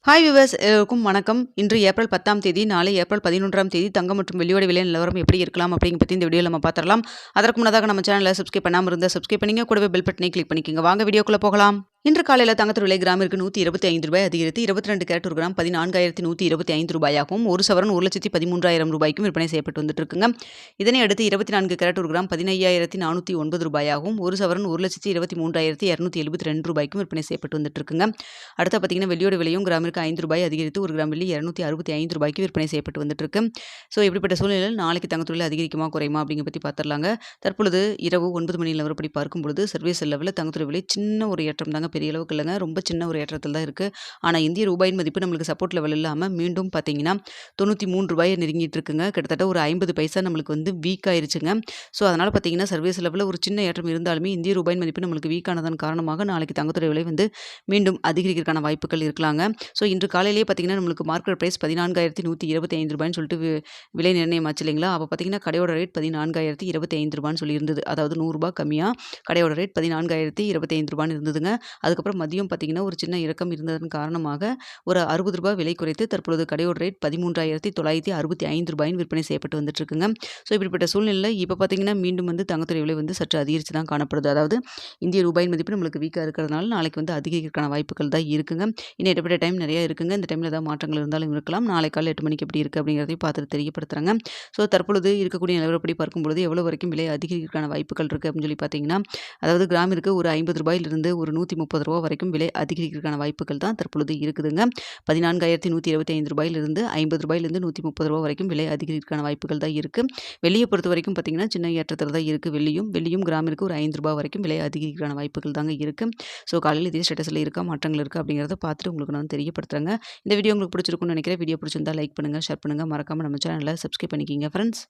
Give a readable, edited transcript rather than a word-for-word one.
Hi viewers எல்லோருக்கும் வணக்கம். இன்று ஏப்ரல் 10ஆம் தேதி, நாளை ஏப்ரல் 11ஆம் தேதி தங்கம் மற்றும் வெள்ளியோட விலை நிலவரம் எப்படி இருக்கலாம் அப்படிங்க பத்தி இந்த வீடியோல நம்ம பார்த்துடலாம். அதற்கு முன்னதாக நம்ம சேனலை சப்ஸ்கிரைப் பண்ணாம இருந்தா சப்ஸ்கிரைப் பண்ணிங்க, கூடவே பெல் பட்டனை கிளிக் பண்ணிக்கோங்க. வாங்க வீடியோக்குள்ள போகலாம். இன்று காலையில் தங்கத்தின் விலை கிராமிற்கு ரூ. 125 அதிகரித்து 22 கேரட் ஒரு கிராம் 14,125 ரூபாயாகவும், ஒரு சவரன் 1,13,000 ரூபாய்க்கும் விற்பனை செய்யப்பட்டு வந்துட்டு இருக்குங்க. இதனை அடுத்து 24 கேரட் ஒரு கிராம் 15,409 ரூபாயாகவும், ஒரு சவரன் 1,23,272 ரூபாய்க்கும் விற்பனை செய்யப்பட்டு வந்துட்டு இருக்குங்க. அடுத்த பார்த்தீங்கன்னா வெள்ளியோட விலையும் கிராமிற்கு ரூ. 5 அதிகரித்து ஒரு கிராம் வெள்ளி 265 ரூபாய்க்கு விற்பனை செய்யப்பட்டு வந்துட்டு இருக்கு. ஸோ இப்படிப்பட்ட சூழ்நிலையில் நாளைக்கு தங்கத்தின் விலை அதிகரிக்குமா குறையுமா அப்படிங்க பற்றி பார்த்துடலாங்க. தற்பொழுது இரவு 9 மணி நிலவரப்படி பார்க்கும் பொழுது சர்வீஸ் லெவலில் தங்கத்தின் விலை சின்ன ஒரு ஏற்றம் தாங்க, பெரிய அளவுக்கு இல்லைங்க, ரொம்ப சின்ன ஒரு ஏற்றத்தில் தான் இருக்குது. ஆனால் இந்திய ரூபாயின் மதிப்பு நம்மளுக்கு சப்போர்ட் லெவல் இல்லாமல் மீண்டும் பார்த்தீங்கன்னா ரூ. 93 நெருங்கிட்டு இருக்குங்க. கிட்டத்தட்ட ஒரு 50 பைசா நம்மளுக்கு வந்து வீக் ஆயிருச்சுங்க. ஸோ அதனால் பார்த்தீங்கன்னா சர்வீஸ் லெவலில் ஒரு சின்ன ஏற்றம் இருந்தாலுமே இந்திய ரூபாயின் மதிப்பு நம்மளுக்கு வீக் ஆனதன் காரணமாக நாளைக்கு தங்கத்துறை விலை வந்து மீண்டும் அதிகரிக்கிறதுக்கான வாய்ப்புகள் இருக்கலாங்க. ஸோ இன்று காலையிலேயே பார்த்தீங்கன்னா நம்மளுக்கு மார்க்கெட் ப்ரைஸ் 14,125 ரூபாய்னு சொல்லிட்டு விலை நிர்ணயம் ஆச்சு இல்லைங்களா. அப்போ பார்த்தீங்கன்னா கடையோட ரேட் 14,025 ரூபான்னு சொல்லியிருந்தது. அதாவது ரூ. 100 கம்மியாக கடையோட ரேட் 14,025 ரூபான்னு இருந்ததுங்க. அதுக்கப்புறம் மதியம் பார்த்தீங்கன்னா ஒரு சின்ன இறக்கம் இருந்ததன் காரணமாக ஒரு ரூ. 60 விலை குறைத்து தற்பொழுது கடையோட ரேட் 13,965 ரூபாயின் விற்பனை செய்யப்பட்டு வந்துட்டு இருக்குங்க. ஸோ இப்படிப்பட்ட சூழ்நிலையில் இப்போ பார்த்தீங்கன்னா மீண்டும் வந்து தங்கத்துறை விலை வந்து சற்று அதிகரித்து தான் காணப்படுது. அதாவது இந்திய ரூபாயின் மதிப்பு நம்மளுக்கு வீக்காக இருக்கிறதுனால நாளைக்கு வந்து அதிகரிக்கிறதுக்கான வாய்ப்புகள் தான் இருக்குங்க. இன்னும் இடைப்பட்ட டைம் நிறைய இருக்குங்க. இந்த டைமில் ஏதாவது மாற்றங்கள் இருந்தாலும் இருக்கலாம். நாளை காலை 8 மணிக்கு எப்படி இருக்குது அப்படிங்கிறதையும் பார்த்துட்டு தெரியப்படுத்துறாங்க. ஸோ தற்பொழுது இருக்கக்கூடிய நிலவரப்படி பார்க்கும்பொழுது எவ்வளோ வரைக்கும் விலை அதிகரிக்கிறதுக்கான வாய்ப்புகள் இருக்குது அப்படின்னு சொல்லி பார்த்தீங்கன்னா, அதாவது கிராமிற்கு ஒரு ரூ. 50 ஒரு ரூ. 130 வரைக்கும் விலை அதிகரிக்கிறதுக்கான வாய்ப்புகள் தான் தற்பொழுது இருக்குதுங்க. 14,125 ரூபாயிலிருந்து ரூ. 130 வரைக்கும் விலை அதிகரிக்கிறதுக்கான வாய்ப்புகள் தான் இருக்குது. வெள்ளியை பொறுத்த வரைக்கும் பார்த்தீங்கன்னா சின்ன ஏற்றத்தில் தான் இருக்குது. வெள்ளியும் கிராமிற்கு ஒரு ரூ. 5 வரைக்கும் விலை அதிகரிக்கிறதுக்கான வாய்ப்புகள் தாங்க இருக்குது. ஸோ காலையில் இதே ஸ்டேட்டஸில் இருக்கா, மாற்றங்கள் இருக்கா அப்படிங்கிறத பார்த்துட்டு உங்களுக்கு நான் தெரியப்படுத்துறேங்க. இந்த வீடியோ உங்களுக்கு பிடிச்சிருக்கும்னு நினைக்கிறேன். வீடியோ பிடிச்சிருந்தா லைக் பண்ணுங்கள், ஷேர் பண்ணுங்கள், மறக்காமல் நம்ம சேனலை சப்ஸ்கிரைப் பண்ணிக்கிங்க ஃப்ரெண்ட்ஸ்.